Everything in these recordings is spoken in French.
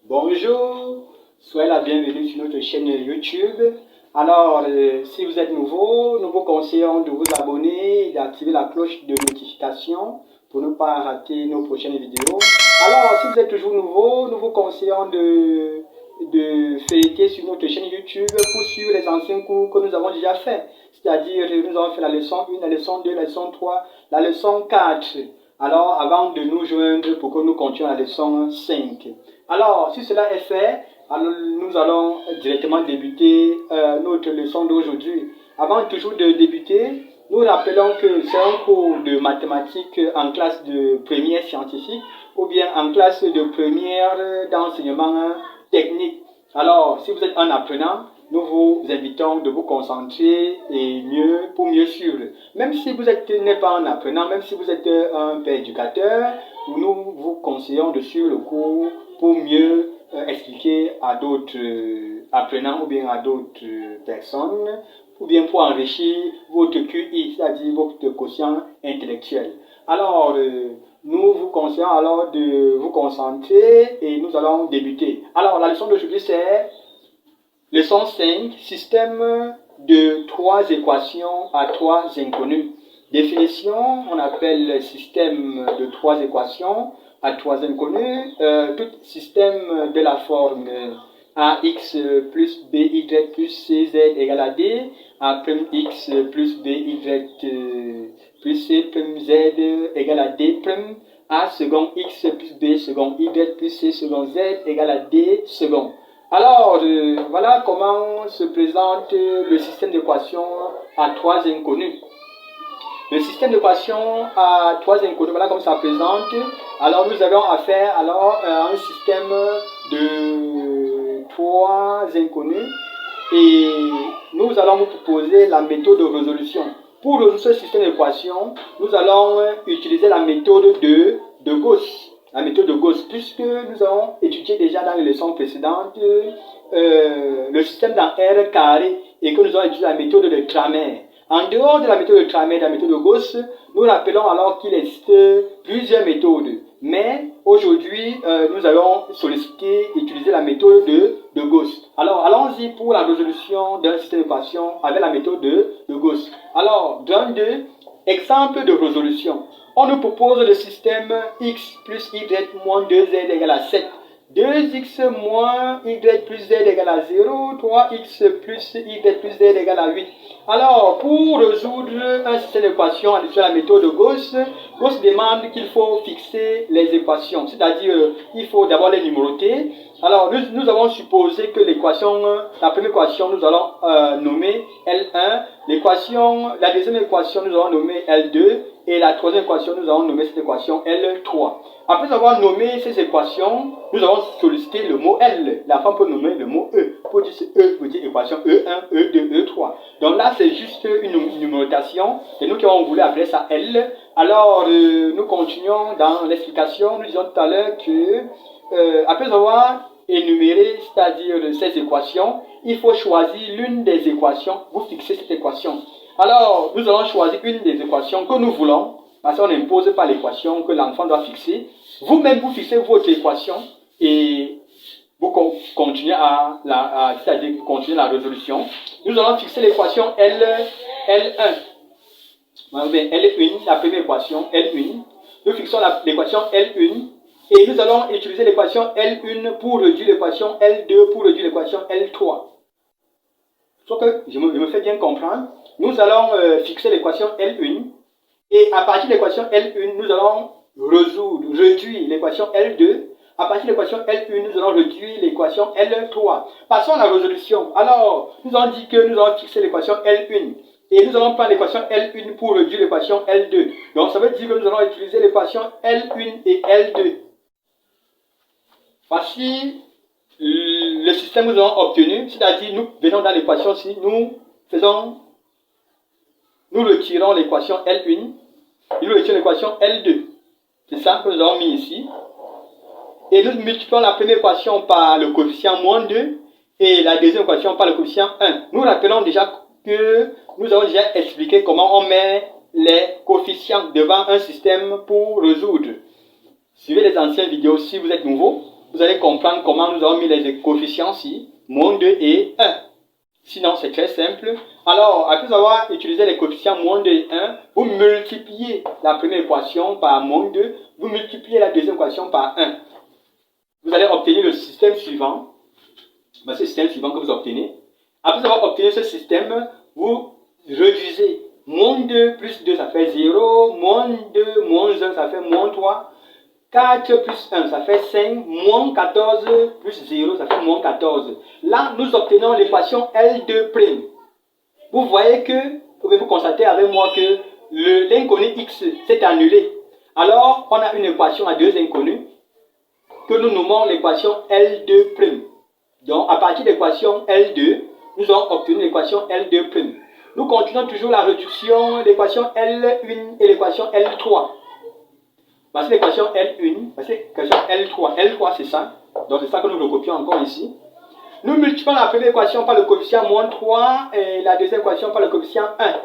Bonjour, soyez la bienvenue sur notre chaîne YouTube. Alors, si vous êtes nouveau, nous vous conseillons de vous abonner et d'activer la cloche de notification pour ne pas rater nos prochaines vidéos. Alors, si vous êtes toujours nouveau, nous vous conseillons de feuilleter sur notre chaîne YouTube pour suivre les anciens cours que nous avons déjà fait. C'est-à-dire, nous avons fait la leçon 1, la leçon 2, la leçon 3, la leçon 4. Alors, avant de nous joindre pour que nous continuions la leçon 5. Alors, si cela est fait, alors nous allons directement débuter notre leçon d'aujourd'hui. Avant toujours de débuter, nous rappelons que c'est un cours de mathématiques en classe de première scientifique ou bien en classe de première d'enseignement technique. Alors, si vous êtes un apprenant, nous vous invitons de vous concentrer et pour mieux suivre. Même si vous n'êtes pas un apprenant, même si vous êtes un père éducateur, nous vous conseillons de suivre le cours pour mieux expliquer à d'autres apprenants ou bien à d'autres personnes, ou bien pour enrichir votre QI, c'est-à-dire votre quotient intellectuel. Alors, nous vous conseillons alors de vous concentrer et nous allons débuter. Alors, la leçon d'aujourd'hui c'est leçon 5, système de 3 équations à 3 inconnus. Définition, on appelle système de 3 équations à 3 inconnus. Tout système de la forme ax plus by plus cz égale à d, a'x plus by plus c z égale à d, a second x plus b second y plus c second z égale à d second. Alors, voilà comment se présente le système d'équations à 3 inconnus. Le système d'équations à 3 inconnus, voilà comment ça se présente. Alors, nous avons affaire à un système de 3 inconnus et nous allons vous proposer la méthode de résolution. Pour résoudre ce système d'équations, nous allons utiliser la méthode de Gauss. La méthode de Gauss, puisque nous avons étudié déjà dans les leçons précédentes le système dans R carré et que nous avons étudié la méthode de Cramer. En dehors de la méthode de Cramer, de la méthode de Gauss, nous rappelons alors qu'il existe plusieurs méthodes. Mais aujourd'hui, nous allons utiliser la méthode de Gauss. Alors, allons-y pour la résolution d'un système d'équation avec la méthode de Gauss. Alors, dans 2, exemple de résolution. On nous propose le système x plus y moins 2z égale à 7. 2x moins y plus z égale à 0, 3x plus y plus z égale à 8. Alors, pour résoudre un système d'équations avec la méthode de Gauss, Gauss demande qu'il faut fixer les équations, c'est-à-dire il faut d'abord les numéroter. Alors, nous avons supposé que la première équation, nous allons nommer L1, la deuxième équation, nous allons nommer L2, et la troisième équation, nous allons nommer cette équation L3. Après avoir nommé ces équations, nous allons solliciter le mot L. La femme peut nommer le mot E. Pour dire E, veut dire équation E1, E2, E3. Donc là, c'est juste une numérotation. Et nous qui avons voulu appeler ça L. Alors, nous continuons dans l'explication. Nous disons tout à l'heure que, après avoir énuméré, c'est-à-dire ces équations, il faut choisir l'une des équations. Vous fixez cette équation. Alors, nous allons choisir une des équations que nous voulons. Parce qu'on n'impose pas l'équation que l'enfant doit fixer. Vous-même, vous fixez votre équation et vous continuez c'est-à-dire continuez la résolution. Nous allons fixer l'équation L1. L1, la première équation, L1. Nous fixons l'équation L1 et nous allons utiliser l'équation L1 pour réduire l'équation L2 pour réduire l'équation L3. Sauf que je me fais bien comprendre. Nous allons fixer l'équation L1. Et à partir de l'équation L1, nous allons réduire l'équation L2. À partir de l'équation L1, nous allons réduire l'équation L3. Passons à la résolution. Alors, nous avons dit que nous allons fixer l'équation L1. Et nous allons prendre l'équation L1 pour réduire l'équation L2. Donc, ça veut dire que nous allons utiliser l'équation L1 et L2. Voici le système que nous avons obtenu. C'est-à-dire, nous venons dans l'équation ci, nous retirons l'équation L1 et nous retirons l'équation L2. C'est ça que nous avons mis ici. Et nous multiplions la première équation par le coefficient moins 2 et la deuxième équation par le coefficient 1. Nous rappelons déjà que nous avons déjà expliqué comment on met les coefficients devant un système pour résoudre. Suivez les anciennes vidéos si vous êtes nouveau. vous allez comprendre comment nous avons mis les coefficients ici, moins 2 et 1. Sinon, c'est très simple. Alors, après avoir utilisé les coefficients moins 2 et 1, vous multipliez la première équation par moins 2, vous multipliez la deuxième équation par 1. Vous allez obtenir le système suivant. C'est le système suivant que vous obtenez. Après avoir obtenu ce système, vous réduisez. Moins 2 plus 2, ça fait 0. Moins 2, moins 1, ça fait moins 3. 4 plus 1, ça fait 5. Moins 14 plus 0, ça fait moins 14. Là, nous obtenons l'équation L2'. Vous voyez que, pouvez-vous constater avec moi que l'inconnu x s'est annulé. Alors, on a une équation à deux inconnus que nous nommons l'équation L2'. Donc, à partir de l'équation L2, nous avons obtenu l'équation L2'. Nous continuons toujours la réduction de l'équation L1 et l'équation L3. Voici l'équation L1, voici l'équation L3. L3, c'est ça. Donc, c'est ça que nous recopions encore ici. Nous multiplions la première équation par le coefficient moins 3 et la deuxième équation par le coefficient 1.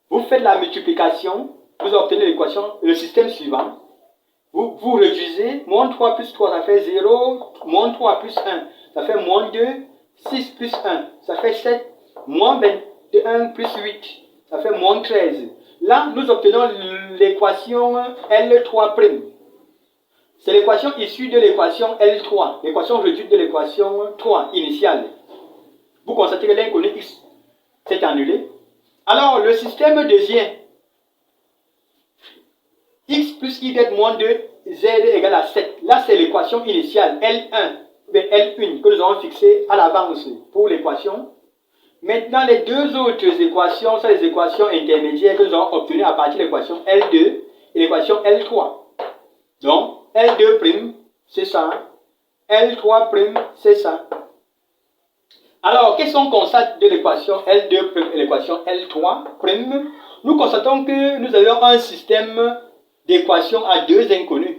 Vous faites la multiplication, vous obtenez l'équation, le système suivant. Vous réduisez, moins 3 plus 3, ça fait 0, moins 3 plus 1, ça fait moins 2, 6 plus 1, ça fait 7, moins 21 plus 8, ça fait moins 13. Là, nous obtenons l'équation L3'. C'est l'équation issue de l'équation L3, l'équation réduite de l'équation 3 initiale. Vous constatez que l'inconnu x s'est annulé. Alors, le système devient x plus y moins 2, z égale à 7. Là, c'est l'équation initiale, L1 que nous avons fixée à l'avance pour l'équation. Maintenant, les deux autres équations sont les équations intermédiaires que nous avons obtenues à partir de l'équation L2 et l'équation L3. Donc, L2', c'est ça. L3', c'est ça. Alors, qu'est-ce qu'on constate de l'équation L2' et l'équation L3'? Nous constatons que nous avons un système d'équations à deux inconnus.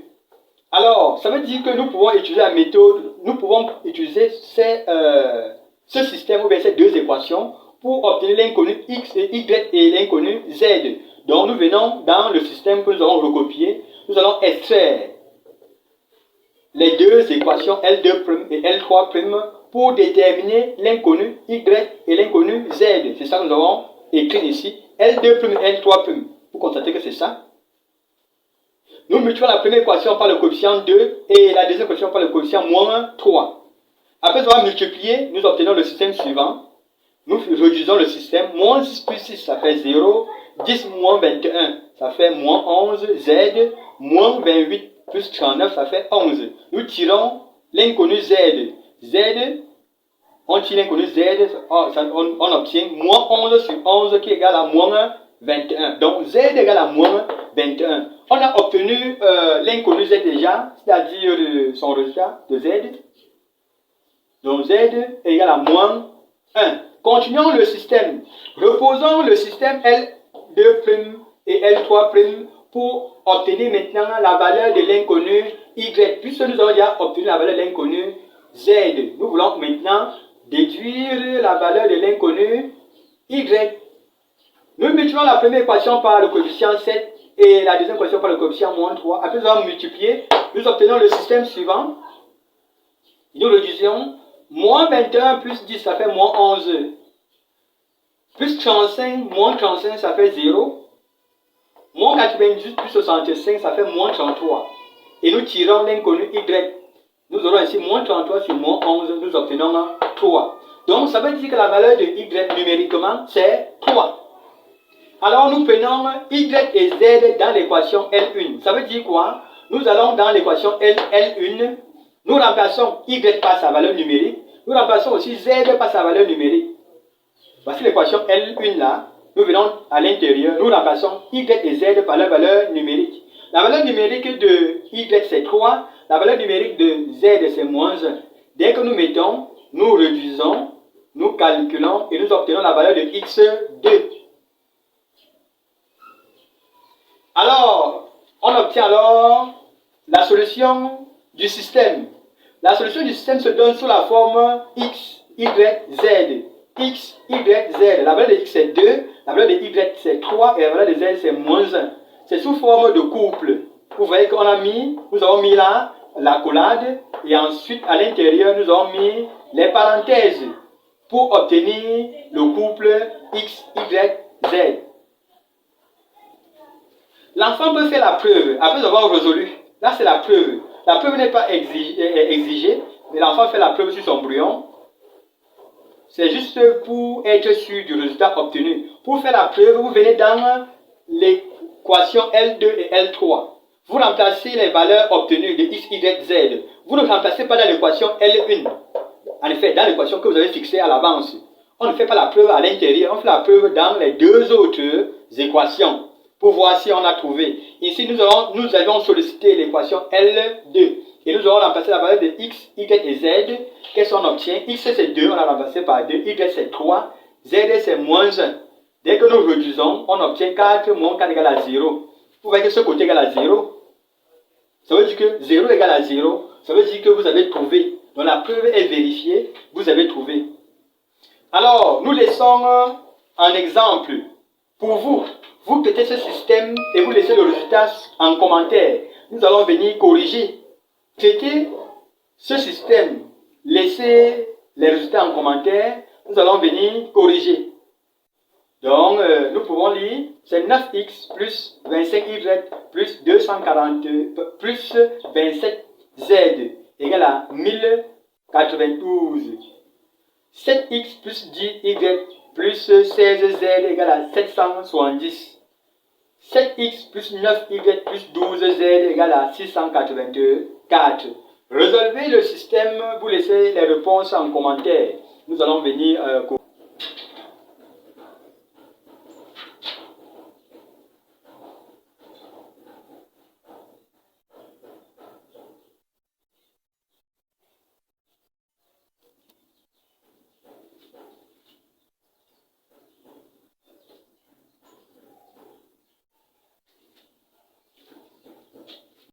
Alors, ça veut dire que nous pouvons utiliser la méthode, nous pouvons utiliser ce système ou bien ces deux équations pour obtenir l'inconnu x et y et l'inconnu z. Donc, nous venons dans le système que nous allons recopier, nous allons extraire les deux équations L2' et L3' pour déterminer l'inconnu y et l'inconnu z. C'est ça que nous avons écrit ici, L2' et L3'. Vous constatez que c'est ça. Nous multiplions la première équation par le coefficient 2 et la deuxième équation par le coefficient moins 3. Après avoir multiplié, nous obtenons le système suivant. Nous réduisons le système. Moins 6 plus 6, ça fait 0. 10 moins 21, ça fait moins 11. Z, moins 28 plus 39, ça fait 11. Nous tirons l'inconnu Z. Z, on tire l'inconnu Z, on obtient moins 11 sur 11 qui est égal à moins 21. Donc Z égale à moins 21. On a obtenu l'inconnu Z déjà, c'est-à-dire son résultat de Z. Donc Z est égal à moins 1. Continuons le système. Reposons le système L2' et L3' pour obtenir maintenant la valeur de l'inconnu Y. Puisque nous avons déjà obtenu la valeur de l'inconnu Z, nous voulons maintenant déduire la valeur de l'inconnu Y. Nous multiplions la première équation par le coefficient 7 et la deuxième équation par le coefficient moins 3. Après avoir multiplié, nous obtenons le système suivant. Nous réduisons moins 21 plus 10, ça fait moins 11. Plus 35, moins 35, ça fait 0. Moins 98 plus 65, ça fait moins 33. Et nous tirons l'inconnu Y. Nous aurons ici moins 33 sur moins 11, nous obtenons 3. Donc ça veut dire que la valeur de Y numériquement, c'est 3. Alors nous prenons Y et Z dans l'équation L1. Ça veut dire quoi? Nous allons dans l'équation L1, nous remplaçons Y par sa valeur numérique, nous remplaçons aussi Z par sa valeur numérique. Voici l'équation L1 là. Nous venons à l'intérieur, nous remplaçons Y et Z par leur valeur numérique. La valeur numérique de Y c'est 3, la valeur numérique de Z c'est moins 1. Dès que nous mettons, nous réduisons, nous calculons et nous obtenons la valeur de X2. Alors, on obtient alors la solution du système. La solution du système se donne sous la forme X, Y, Z. X, Y, Z. La valeur de X c'est 2, la valeur de Y c'est 3 et la valeur de Z c'est moins 1. C'est sous forme de couple. Vous voyez qu'on a mis, nous avons mis là l'accolade et ensuite à l'intérieur nous avons mis les parenthèses pour obtenir le couple X, Y, Z. L'enfant peut faire la preuve après avoir résolu. Là c'est la preuve. La preuve n'est pas exigée, mais l'enfant fait la preuve sur son brouillon. C'est juste pour être sûr du résultat obtenu. Pour faire la preuve, vous venez dans l'équation L2 et L3. Vous remplacez les valeurs obtenues de X, Y, Z. Vous ne remplacez pas dans l'équation L1. En effet, dans l'équation que vous avez fixée à l'avance. On ne fait pas la preuve à l'intérieur, on fait la preuve dans les deux autres équations pour voir si on a trouvé. Ici, nous avions sollicité l'équation L2 et nous aurons remplacé la valeur de X, Y et Z. Qu'est-ce qu'on obtient? X c'est 2, on l'a remplacé par 2, Y c'est 3, Z c'est moins 1. Dès que nous réduisons, on obtient 4 moins 4 égale à 0. Vous voyez que ce côté égale à 0. Ça veut dire que 0 égale à 0. Ça veut dire que vous avez trouvé. Donc la preuve est vérifiée, vous avez trouvé. Alors, nous laissons un exemple pour vous. Vous traitez ce système et vous laissez le résultat en commentaire. Nous allons venir corriger. Traitez ce système, laissez les résultats en commentaire. Nous allons venir corriger. Donc, nous pouvons lire, c'est 9x plus 25y plus 240 plus 27z égale à 1092. 7x plus 10y plus 16z égale à 770. 7x plus 9y plus 12z égale à 684. Résolvez le système, vous laissez les réponses en commentaire. Nous allons venir